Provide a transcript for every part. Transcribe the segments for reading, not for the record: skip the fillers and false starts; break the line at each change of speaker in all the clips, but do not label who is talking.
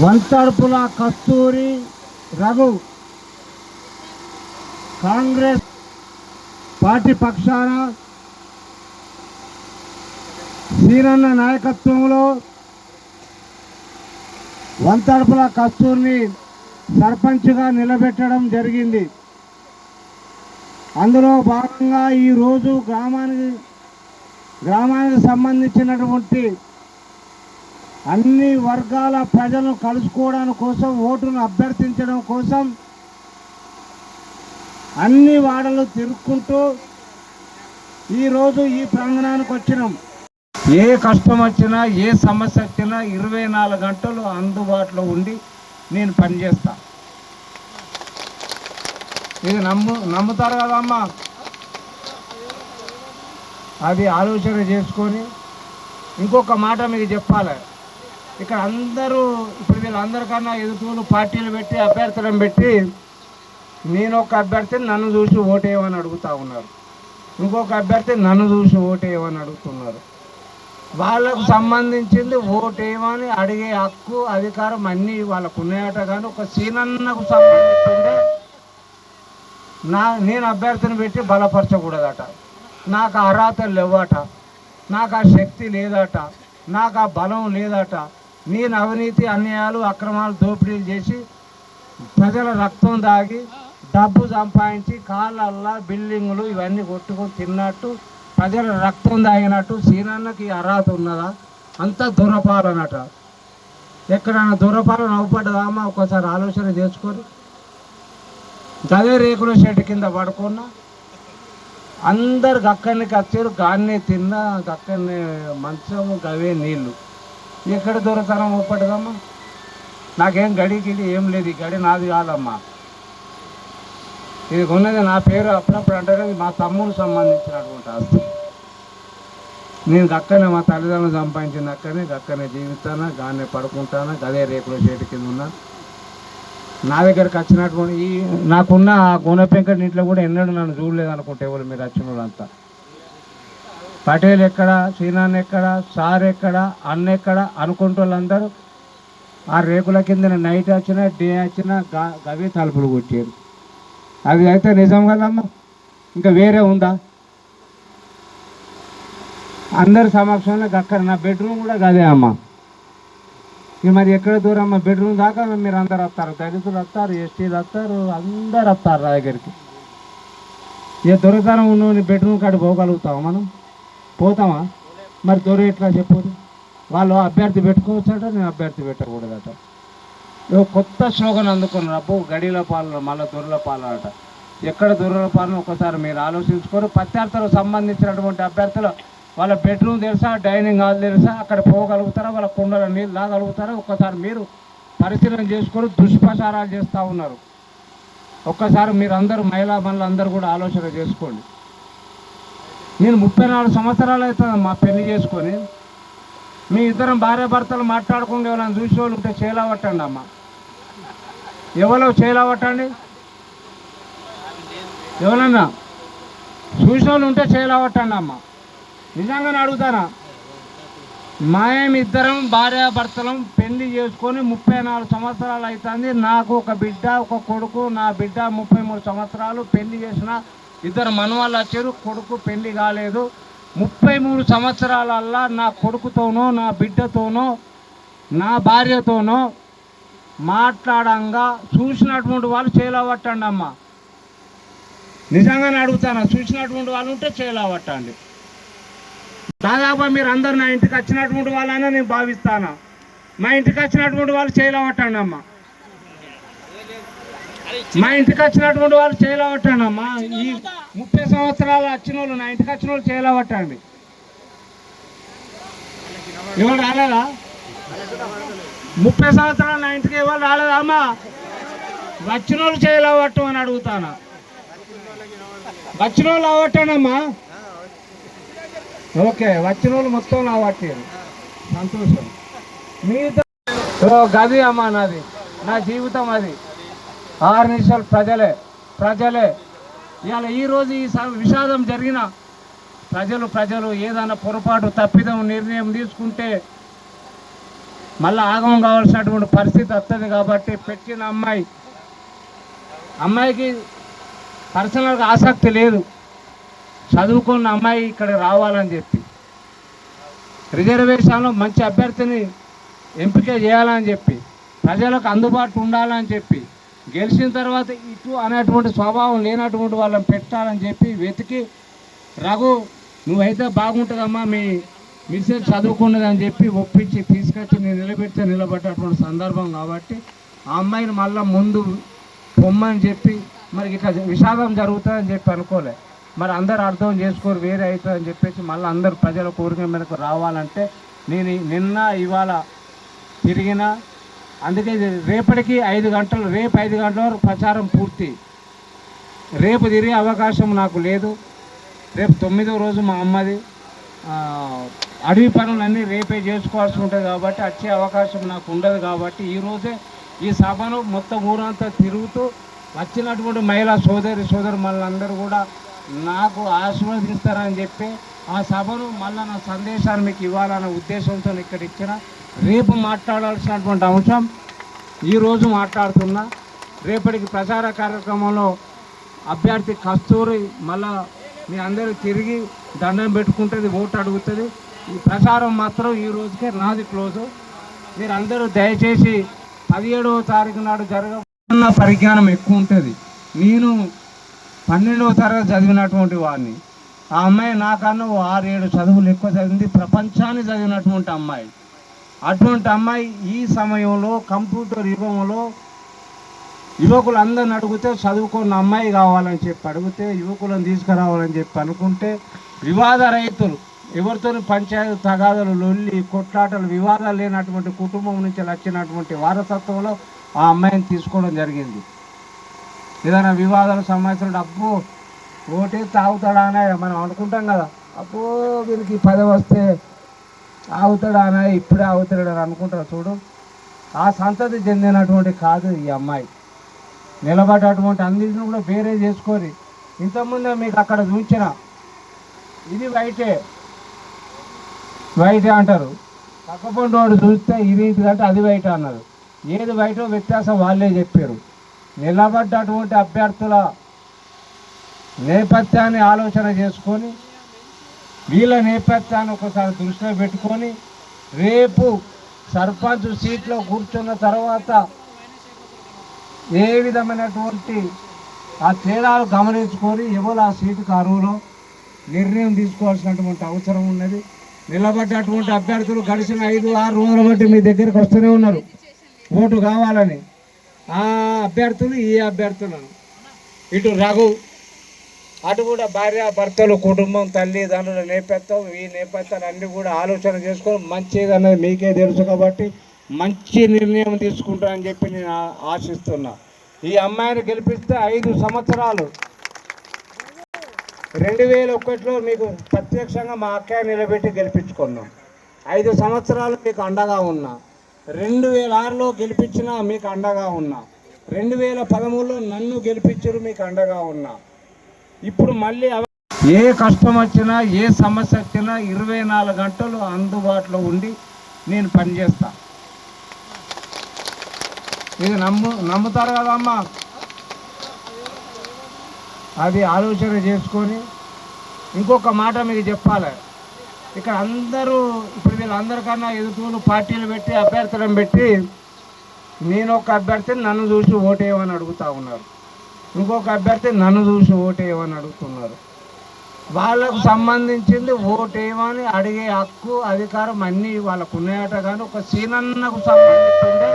వంతర్పుల కస్తూరి Raghu Congress party పక్షాన సీనన్న నాయకత్వంలో వంతర్పుల కస్తూరిని సర్పంచ్గా నిలబెట్టడం జరిగింది. అందులో భాగంగా ఈరోజు గ్రామానికి సంబంధించినటువంటి అన్ని వర్గాల ప్రజలను కలుసుకోవడం కోసం, ఓటును అభ్యర్థించడం కోసం అన్ని వాడలు తిరుక్కుంటూ ఈరోజు ఈ ప్రాంగణానికి వచ్చినాం. ఏ కష్టం వచ్చినా, ఏ సమస్య వచ్చినా 24 గంటలు అందుబాటులో ఉండి నేను పనిచేస్తా. ఇది నమ్ముతారు కదమ్మా. అది ఆలోచన చేసుకొని ఇంకొక మాట మీకు చెప్పాలి. ఇక్కడ అందరూ ఇప్పుడు వీళ్ళందరికన్నా ఎదుటోళ్ళు పార్టీలు పెట్టి అభ్యర్థులను పెట్టి నేను ఒక అభ్యర్థిని నన్ను చూసి ఓటేయమని అడుగుతూ ఉన్నారు, ఇంకొక అభ్యర్థి నన్ను చూసి ఓటేయమని అడుగుతున్నారు. వాళ్ళకు సంబంధించింది ఓటేయమని అడిగే హక్కు, అధికారం అన్నీ వాళ్ళకు ఉన్నాయట. కానీ ఒక సీనన్నకు సంబంధించిందే నేను అభ్యర్థిని పెట్టి బలపరచకూడదట. నాకు అర్హతలు లేవట, నాకు ఆ శక్తి లేదట, నాకు ఆ బలం లేదట. నేను అవినీతి, అన్యాయాలు, అక్రమాలు, దోపిడీలు చేసి ప్రజల రక్తం దాగి డబ్బు సంపాదించి కాళ్ళల్లా బిల్డింగులు ఇవన్నీ కొట్టుకొని తిన్నట్టు, ప్రజల రక్తం దాగినట్టు సీనన్నకి అర్హత ఉన్నదా? అంతా దురపాలనట. ఎక్కడైనా దురపాలన అవపడ్డదామా? ఒకసారి ఆలోచన చేసుకొని గదే రేకుల షెడ్ కింద పడుకున్నా అందరు గక్కడికి వచ్చారు, గాన్నే తిన్నా, గక్కడిని మంచము, గవే నీళ్ళు. ఎక్కడ దొరతనం ఒప్పటిదమ్మా? నాకేం గడికి ఏం లేదు, ఈ గడి నాది కాదమ్మా. ఇది ఉన్నది నా పేరు. అప్పుడప్పుడు అంటారు మా తమ్ముడు సంబంధించినటువంటి ఆస్తి. నేను గక్కనే మా తల్లిదండ్రులు సంపాదించిన గక్కనే జీవితానా, గానే పడుకుంటానా, గదే రేకుల షెడ్ కింద ఉన్నా. నా దగ్గరకు వచ్చినటువంటి నాకున్న ఆ గుణపెంకటి ఇంట్లో కూడా ఎన్నడూ నన్ను చూడలేదు అనుకుంటే ఎవరు మీరు వచ్చిన వాళ్ళంతా. పటేల్ ఎక్కడ, సీనాన్ ఎక్కడ, సార్ ఎక్కడ, అన్న ఎక్కడ అనుకుంటే వాళ్ళందరూ ఆ రేకుల కింద నైట్ వచ్చినా, డే వచ్చినా గవి తలుపులు కొట్టారు. అది అయితే నిజం కదమ్మా. ఇంకా వేరే ఉందా? అందరి సమక్షంలో అక్కడ నా బెడ్రూమ్ కూడా గదే అమ్మా. ఇక మరి ఎక్కడ దూరం అమ్మ? బెడ్రూమ్ దాకా మీరు అందరు వస్తారు, దళితులు వస్తారు, ఎస్టీలు వస్తారు, అందరు వస్తారు నా దగ్గరికి. ఏ దొరతనం ఉన్న బెడ్రూమ్ కాడికి పోగలుగుతామా మనం? పోతామా? మరి దొర ఎట్లా చెప్పదు? వాళ్ళు అభ్యర్థి పెట్టుకోవచ్చట, నేను అభ్యర్థి పెట్టకూడదట. కొత్త స్లోగన్ అందుకున్నారు, అబ్బో గడిల పాలన మళ్ళీ దొరల పాలన అట. ఎక్కడ దొరల పాలన ఒకసారి మీరు ఆలోచించుకోరు. ప్రత్యర్థులకు సంబంధించినటువంటి అభ్యర్థులు వాళ్ళ బెడ్రూమ్ తెలుసా, డైనింగ్ హాల్ తెలుసా, అక్కడ పోగలుగుతారా, వాళ్ళ కుండల నీళ్ళు తాగలుగుతారా? ఒక్కసారి మీరు పరిశీలన చేసుకొని దుష్ప్రచారాలు చేస్తూ ఉన్నారు. ఒక్కసారి మీరు అందరూ మహిళా మనులు అందరూ కూడా ఆలోచన చేసుకోండి. నేను 34 సంవత్సరాలు అవుతుంది మా పెళ్లి చేసుకొని. మీ ఇద్దరం భార్యాభర్తలు మాట్లాడుకుంటూ ఎవరైనా చూసే వాళ్ళు ఉంటే చేలావట్టండి అమ్మ. ఎవరో చేలావట్టండి. ఎవరన్నా చూసే వాళ్ళు ఉంటే చేలావట్టండి అమ్మ. నిజంగానే అడుగుతానా? ఇద్దరం భార్యాభర్తలం పెళ్లి చేసుకొని 34 సంవత్సరాలు అవుతుంది. నాకు ఒక బిడ్డ, ఒక కొడుకు. నా బిడ్డ 33 సంవత్సరాలు. పెళ్లి చేసిన 2 మనవాళ్ళు వచ్చారు, కొడుకు పెళ్లి కాలేదు. 33 సంవత్సరాలల్లా నా కొడుకుతోనో, నా బిడ్డతోనో, నా భార్యతోనో మాట్లాడంగా చూసినటువంటి వాళ్ళు చేలవట్టండి అమ్మ. నిజంగానే అడుగుతానా? చూసినటువంటి వాళ్ళు ఉంటే చేలవట్టండి. దాదాపు మీరు అందరు నా ఇంటికి వచ్చినటువంటి వాళ్ళైనా నేను భావిస్తాను. మా ఇంటికి వచ్చినటువంటి వాళ్ళు చేయలేవట్టండి అమ్మ. మా ఇంటికి వచ్చినటువంటి వాళ్ళు చేయలేవట్టండి అమ్మ. ఈ 30 సంవత్సరాలు వచ్చిన వాళ్ళు, నా ఇంటికి వచ్చిన వాళ్ళు చేయలేవట్టండి. ఎవరు రాలేదా? 30 సంవత్సరాలు నా ఇంటికి ఎవరు రాలేదా అమ్మ? వచ్చిన వాళ్ళు చేయలేవట్టు అని అడుగుతాను. వచ్చిన వాళ్ళు అవట్టండమ్మా. ఓకే, వచ్చిన వాళ్ళు మొత్తం నా పట్టారు, సంతోషం. మీతో గది అమ్మా నాది, నా జీవితం అది. 6 నిమిషాలు ప్రజలే ఇవాళ ఈరోజు ఈ విషాదం జరిగిన ప్రజలు ఏదైనా పొరపాటు తప్పిదం నిర్ణయం తీసుకుంటే మళ్ళీ ఆగమం కావాల్సినటువంటి పరిస్థితి వస్తుంది. కాబట్టి పెట్టిన అమ్మాయికి పర్సనల్గా ఆసక్తి లేదు, చదువుకున్న అమ్మాయి ఇక్కడ రావాలని చెప్పి రిజర్వేషన్లో మంచి అభ్యర్థిని ఎంపిక చేయాలని చెప్పి ప్రజలకు అందుబాటులో ఉండాలని చెప్పి గెలిచిన తర్వాత ఇటు అనేటువంటి స్వభావం లేనటువంటి వాళ్ళని పెట్టాలని చెప్పి వెతికి రఘు నువ్వైతే బాగుంటుందమ్మా మీ మిస్సెస్ చదువుకున్నదని చెప్పి ఒప్పించి తీసుకొచ్చి నేను నిలబెట్టేటువంటి సందర్భం. కాబట్టి ఆ అమ్మాయిని మళ్ళీ ముందు పొమ్మని చెప్పి మరి ఇట్లా విషాదం జరుగుతుందని చెప్పి అనుకోలే. మరి అందరు అర్థం చేసుకోరు వేరే అవుతుందని చెప్పేసి మళ్ళీ అందరు ప్రజల కోరిక మేరకు రావాలంటే నేను నిన్న ఇవాళ తిరిగిన. అందుకే రేపటికి 5 గంటలు, రేపు 5 గంటల వరకు ప్రచారం పూర్తి. రేపు తిరిగే అవకాశం నాకు లేదు. రేపు 9వ రోజు మా అమ్మది అడవి పనులన్నీ రేపే చేసుకోవాల్సి ఉంటుంది. కాబట్టి వచ్చే అవకాశం నాకు ఉండదు. కాబట్టి ఈరోజే ఈ సభను మొత్తం ఊరంతా తిరుగుతూ వచ్చినటువంటి మహిళా సోదరు మళ్ళందరూ కూడా నాకు ఆశీర్వదిస్తారని చెప్పి ఆ సభను మళ్ళీ నా సందేశాన్ని మీకు ఇవ్వాలన్న ఉద్దేశంతో ఇక్కడ ఇచ్చిన. రేపు మాట్లాడాల్సినటువంటి అంశం ఈరోజు మాట్లాడుతున్నా. రేపటికి ప్రచార కార్యక్రమంలో అభ్యర్థి కస్తూరి మళ్ళా మీ అందరూ తిరిగి దండం పెట్టుకుంటుంది, ఓటు అడుగుతుంది. ఈ ప్రచారం మాత్రం ఈ రోజుకే నాది క్లోజు. మీరు అందరూ దయచేసి 17వ తారీఖు నాడు జరగబోతున్న పరిజ్ఞానం ఎక్కువ ఉంటుంది. నేను 12వ తరగతి చదివినటువంటి వాడిని. ఆ అమ్మాయి నాకన్నా 6-7 చదువులు ఎక్కువ చదివింది, ప్రపంచాన్ని చదివినటువంటి అమ్మాయి. అటువంటి అమ్మాయి ఈ సమయంలో కంప్యూటర్ యుగంలో యువకులందరిని అడిగితే చదువుకున్న అమ్మాయి కావాలని చెప్పి అడిగితే యువకులను తీసుకురావాలని చెప్పి అనుకుంటే వివాద రైతులు ఎవరితో పంచాయతీ తగాదాలు, లొల్లి, కొట్లాటలు, వివాదాలు లేనటువంటి కుటుంబం నుంచి వచ్చినటువంటి వారసత్వంలో ఆ అమ్మాయిని తీసుకోవడం జరిగింది. ఏదైనా వివాదాల సమస్యలు డబ్బు ఓటే తాగుతాడా అని మనం అనుకుంటాం కదా, అబ్బో వీరికి 10 వస్తే ఆగుతాడా అని, ఇప్పుడే ఆగుతాడు అని అనుకుంటారు. చూడు, ఆ సంతతి చెందినటువంటి కాదు ఈ అమ్మాయి. నిలబడ్డటువంటి అన్నింటిని కూడా వేరే చేసుకొని ఇంతకుముందే మీకు అక్కడ చూసిన ఇది వైటే అంటారు, పక్కపండు వాడు చూస్తే ఇది ఇంటికంటే అది వైట్ అన్నారు. ఏది వైటో వ్యత్యాసం వాళ్ళే చెప్పారు. నిలబడ్డటువంటి అభ్యర్థుల నేపథ్యాన్ని ఆలోచన చేసుకొని వీళ్ళ నేపథ్యాన్ని ఒకసారి దృష్టిలో పెట్టుకొని రేపు సర్పంచ్ సీట్లో కూర్చున్న తర్వాత ఏ విధమైనటువంటి ఆ తేడాలు గమనించుకొని ఎవరు ఆ సీటుకు అర్హులో నిర్ణయం తీసుకోవాల్సినటువంటి అవసరం ఉన్నది. నిలబడ్డటువంటి అభ్యర్థులు గడిచిన 5-6 రోజుల బట్టి మీ దగ్గరికి వస్తూనే ఉన్నారు ఓటు కావాలని. ఆ అభ్యర్థులు ఈ అభ్యర్థులను ఇటు రఘు అటు కూడా భార్య భర్తలు, కుటుంబం, తల్లిదండ్రుల నేపథ్యం, ఈ నేపథ్యాలు అన్నీ కూడా ఆలోచన చేసుకొని మంచిది అన్నది మీకే తెలుసు కాబట్టి మంచి నిర్ణయం తీసుకుంటారని చెప్పి నేను ఆశిస్తున్నా. ఈ అమ్మాయిని గెలిపిస్తే 5 సంవత్సరాలు 2001లో మీకు ప్రత్యక్షంగా మా అక్కయ్య నిలబెట్టి గెలిపించుకున్నాం. 5 సంవత్సరాలు మీకు అండగా ఉన్నా. 2006లో గెలిపించినా మీకు అండగా ఉన్నా. 2013లో నన్ను గెలిపించరు, మీకు అండగా ఉన్నా. ఇప్పుడు మళ్ళీ ఏ కష్టం వచ్చినా ఏ సమస్య వచ్చినా 24 గంటలు అందుబాటులో ఉండి నేను పనిచేస్తా. ఇది నమ్ముతారు కదమ్మా. అది ఆలోచన చేసుకొని ఇంకొక మాట మీకు చెప్పాలి. ఇక్కడ అందరూ ఇప్పుడు వీళ్ళందరికన్నా ఎదుటోళ్ళు పార్టీలు పెట్టి అభ్యర్థులను పెట్టి నేను ఒక అభ్యర్థిని నన్ను చూసి ఓటేయమని అడుగుతూ ఉన్నారు, ఇంకొక అభ్యర్థి నన్ను చూసి ఓటేయమని అడుగుతున్నారు. వాళ్ళకు సంబంధించింది ఓటేయమని అడిగే హక్కు, అధికారం అన్నీ వాళ్ళకు ఉన్నాయట. కానీ ఒక సీనన్నకు సంబంధించిందే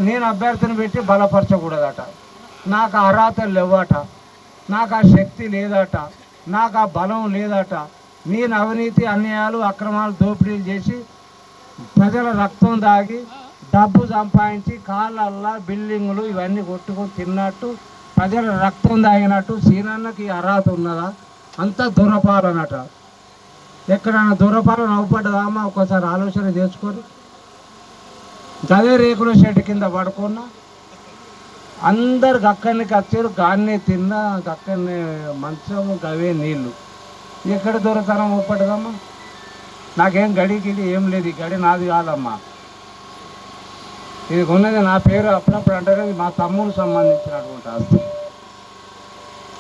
నేను అభ్యర్థిని పెట్టి బలపరచకూడదట, నాకు అర్హతలు లేవట, నాకు ఆ శక్తి లేదట, నాకు ఆ బలం లేదట. నేను అవినీతి, అన్యాయాలు, అక్రమాలు, దోపిడీలు చేసి ప్రజల రక్తం దాగి డబ్బు సంపాదించి కాళ్ళల్లా బిల్డింగులు ఇవన్నీ కొట్టుకొని తిన్నట్టు ప్రజల రక్తం దాగినట్టు సీనన్నకి అర్హత ఉన్నదా? అంత దురపాలనట. ఎక్కడైనా దురపాలన అవపడ్డదామా? ఒకసారి ఆలోచన చేసుకొని గదే రేకుల షెడ్ కింద పడుకున్నా అందరు గక్కడికి వచ్చారు, గాన్నే తిన్నా, గక్కడిని మంచము, గవే నీళ్ళు. ఎక్కడ దొరతనం ఒప్పటిదమ్మా? నాకేం గడి గిడి ఏం లేదు, ఈ గడి నాది కాదమ్మా. ఇది ఉన్నది నా పేరు అప్పుడప్పుడు అంటారు, మా తమ్ముడు సంబంధించినటువంటి ఆస్తి.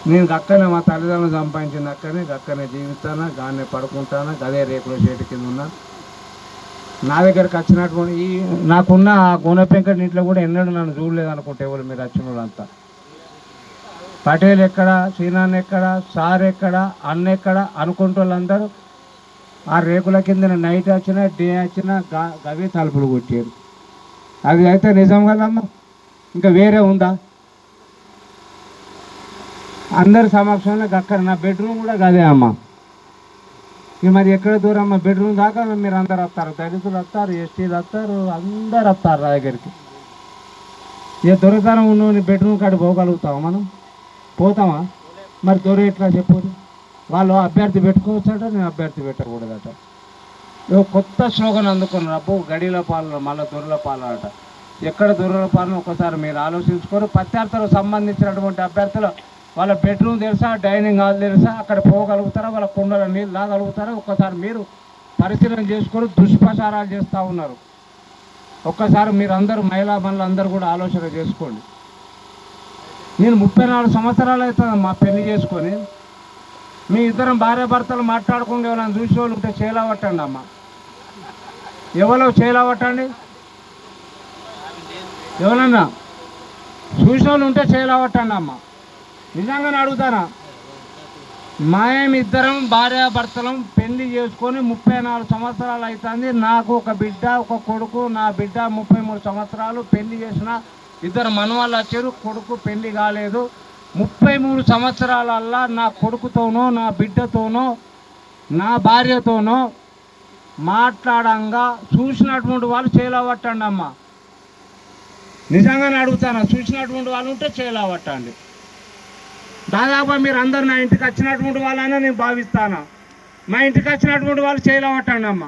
నేను గక్కనే మా తల్లిదండ్రులు సంపాదించిన గక్కనే జీవిస్తానా, గానే పడుకుంటానా, గదే రేకుల చెట్టు కింద ఉన్నా. నా దగ్గరికి వచ్చినటువంటి నాకున్న ఆ గుణపెంకటి ఇంట్లో కూడా ఎన్నడూ నన్ను చూడలేదు అనుకుంటే ఎవరు మీరు వచ్చిన వాళ్ళంతా. పటేల్ ఎక్కడ, సీనాన్ ఎక్కడ, సార్ ఎక్కడ, అన్న ఎక్కడ అనుకుంటే వాళ్ళందరూ ఆ రేకుల కింద నైట్ వచ్చినా డే వచ్చినా గవి తలుపులు కొట్టారు. అది అయితే నిజం కదమ్మా, ఇంకా వేరే ఉందా? అందరి సమక్షంలో అక్కడ నా బెడ్రూమ్ కూడా గదే అమ్మ. ఇక మరి ఎక్కడ దూరం అమ్మ, బెడ్రూమ్ దాకా మీరు అందరు వస్తారు, దళితులు వస్తారు, ఎస్టీలు వస్తారు, అందరు వస్తారు నా దగ్గరికి. ఇక దొరతనం ఉన్న బెడ్రూమ్ కాడ పోగలుగుతామా మనం? పోతామా? మరి దొర ఎట్లా చెప్పదు? వాళ్ళు అభ్యర్థి పెట్టుకోవచ్చట, నేను అభ్యర్థి పెట్టకూడదట. కొత్త స్లోగన్ అందుకున్నారు, అబ్బో గడిల పాలన మళ్ళీ దొరల పాలన అట. ఎక్కడ దొరల పాలన ఒకసారి మీరు ఆలోచించుకొని, ప్రత్యర్థులకు సంబంధించినటువంటి అభ్యర్థులు వాళ్ళ బెడ్రూమ్ తెలుసా, డైనింగ్ హాల్ తెలుసా, అక్కడ పోగలుగుతారా, వాళ్ళ కుండల నీళ్ళు తాగలుగుతారా? ఒక్కసారి మీరు పరిశీలన చేసుకొని దుష్ప్రచారాలు చేస్తూ ఉన్నారు. ఒక్కసారి మీరు అందరూ మహిళా మనులు అందరూ కూడా ఆలోచన చేసుకోండి. నేను 34 సంవత్సరాలు అవుతుంది మా పెళ్లి చేసుకొని. మీ ఇద్దరం భార్య భర్తలు మాట్లాడుకుంటూ ఎవరైనా చూసే వాళ్ళు ఉంటే చేయలేవట్టండి అమ్మ, ఎవరో చేయలేవట్టండి. ఎవరన్నా చూసే వాళ్ళు ఉంటే చేయలేవట్టండి అమ్మ, నిజంగానే అడుగుతానా. మాయం ఇద్దరం భార్యాభర్తలం పెళ్లి చేసుకొని 34 సంవత్సరాలు అవుతుంది. నాకు ఒక బిడ్డ, ఒక కొడుకు. నా బిడ్డ 33 సంవత్సరాలు, పెళ్లి చేసిన 2 మనవాళ్ళు వచ్చారు, కొడుకు పెళ్లి కాలేదు. 33 సంవత్సరాలల్లా నా కొడుకుతోనో, నా బిడ్డతోనో, నా భార్యతోనో మాట్లాడంగా చూసినటువంటి వాళ్ళు చేయలేవట్టండి అమ్మ, నిజంగానే అడుగుతాను. చూసినటువంటి వాళ్ళు ఉంటే చేయలేవట్టండి. దాదాపు మీరు అందరు నా ఇంటికి వచ్చినటువంటి వాళ్ళని నేను భావిస్తాను. మా ఇంటికి వచ్చినటువంటి వాళ్ళు చేయలేవట్టండి అమ్మ,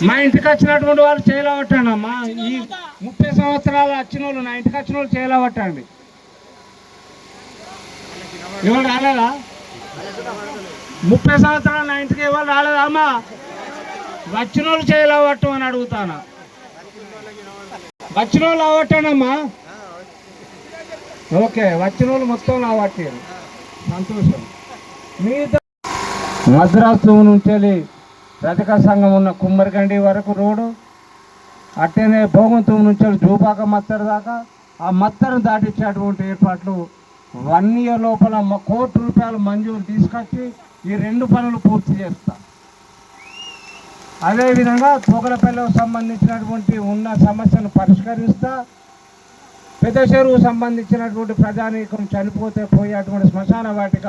మా ఇంటికి వచ్చినటువంటి వాళ్ళు చేయలేవట్టండి అమ్మ. ఈ 30 సంవత్సరాలు వచ్చిన వాళ్ళు, నా ఇంటికి వచ్చిన వాళ్ళు చేయలేవట్టండి. ఎవరు రాలేదా? 30 సంవత్సరాలు నా ఇంటికి ఎవరు రాలేదా అమ్మ? వచ్చిన వాళ్ళు చేయలేవట్టు అని అడుగుతాను. వచ్చిన వాళ్ళు అవట్టండమ్మా. ఓకే, వచ్చిన వాళ్ళు మొత్తం అవట్టారు, సంతోషం. మిగతా మద్రాసు నుంచి రజక సంఘం ఉన్న కుమ్మరికండి వరకు రోడ్డు, అట్టనే భోగంతుం నుంచి జూపాక మత్తర్ దాకా, ఆ మత్తర్ను దాటించేటువంటి ఏర్పాట్లు 1 year లోపల ₹1 కోటి మంజూరు తీసుకొచ్చి ఈ 2 పనులు పూర్తి చేస్తా. అదేవిధంగా తోకలపల్లికి సంబంధించినటువంటి ఉన్న సమస్యను పరిష్కరిస్తా. పెద్ద చెరువు సంబంధించినటువంటి ప్రజానీకం చనిపోతే పోయేటువంటి శ్మశాన వాటిక,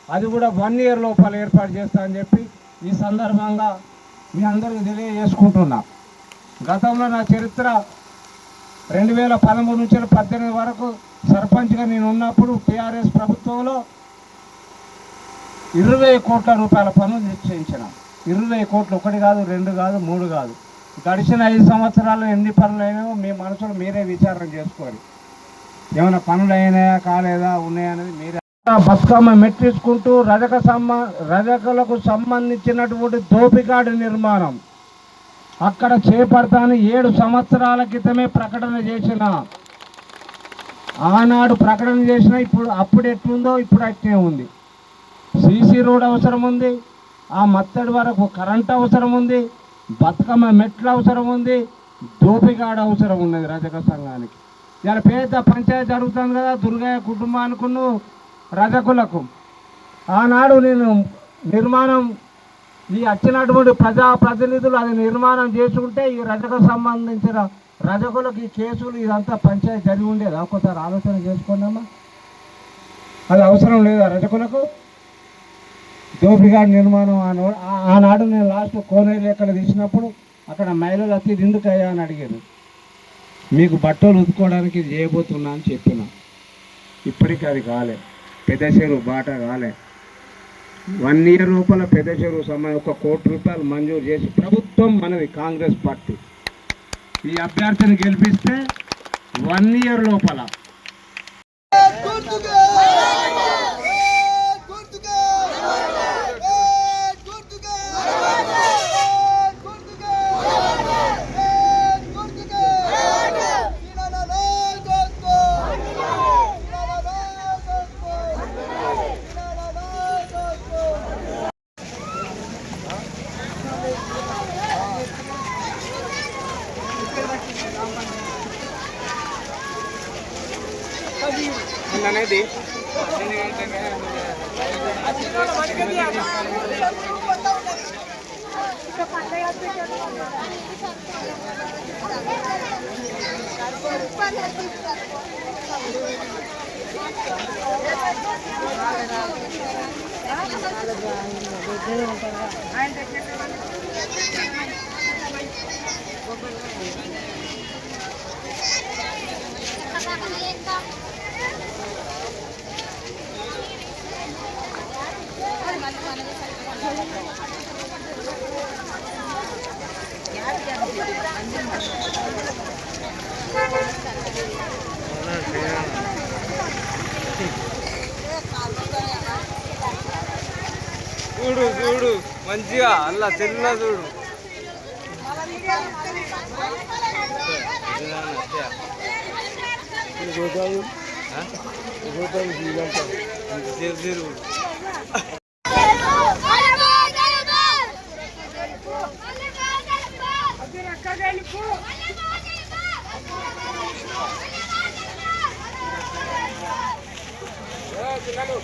అది కూడా 1 year లోపల ఏర్పాటు చేస్తా అని చెప్పి ఈ సందర్భంగా మీ అందరికీ తెలియజేసుకుంటున్నా. గతంలో నా చరిత్ర 2013 నుంచి 2018 వరకు సర్పంచ్గా నేను ఉన్నప్పుడు టీఆర్ఎస్ ప్రభుత్వంలో 20 కోట్ల రూపాయల పనులు నిశ్చయించిన. 20 కోట్లు, 1 కాదు, 2 కాదు, 3 కాదు. గడిచిన 5 సంవత్సరాలు ఎన్ని పనులు అయినాయో మీ మనసులో మీరే విచారణ చేసుకోవాలి. ఏమైనా పనులు అయినాయా, కాలేదా, ఉన్నాయా అనేది మీరే. బతుకమ్మ మెట్టించుకుంటూ రజకులకు సంబంధించినటువంటి దోపికాడి నిర్మాణం అక్కడ చేపడతాను 7 సంవత్సరాల క్రితమే ప్రకటన చేసిన. ఆనాడు ప్రకటన చేసిన, అప్పుడు ఎట్లుందో ఇప్పుడు అట్నే ఉంది. సీసీ రోడ్ అవసరం ఉంది, ఆ మత్తడి వరకు కరెంట్ అవసరం ఉంది, బతుకమ్మ మెట్లు అవసరం ఉంది, దోపికాడు అవసరం ఉన్నది రజక సంఘానికి. ఇలా పేద పంచాయతీ జరుగుతుంది కదా దుర్గయ్య కుటుంబానికి రజకులకు. ఆనాడు నేను నిర్మాణం ఈ వచ్చినటువంటి ప్రజాప్రతినిధులు అది నిర్మాణం చేసుకుంటే ఈ రజకు సంబంధించిన రజకులకు ఈ కేసులు ఇదంతా పంచాయతీ జరిగి ఉండేది. ఒక్కసారి ఆలోచన చేసుకోండమ్మా, అది అవసరం లేదా రజకులకు? దోపిగాడి నిర్మాణం ఆనాడు నేను లాస్ట్ కోనేరు ఎక్కడ తీసినప్పుడు అక్కడ మహిళలు అతి ఎందుకయ్యా అని అడిగారు. మీకు బట్టలు ఉతుకోవడానికి ఇది చేయబోతున్నా అని చెప్పిన. ఇప్పటికీ అది కాలే, పెద్ద చెరువు బాట కాలే. 1 year లోపల పెద్ద చెరువు సంబంధించి ₹1 కోటి మంజూరు చేసి ప్రభుత్వం మనది కాంగ్రెస్ పార్టీ ఈ అభ్యర్థిని గెలిపిస్తే 1 year లోపల అనేది చూడు చూడు మంచిగా అలా తెల్ల చూడు పిల్లలు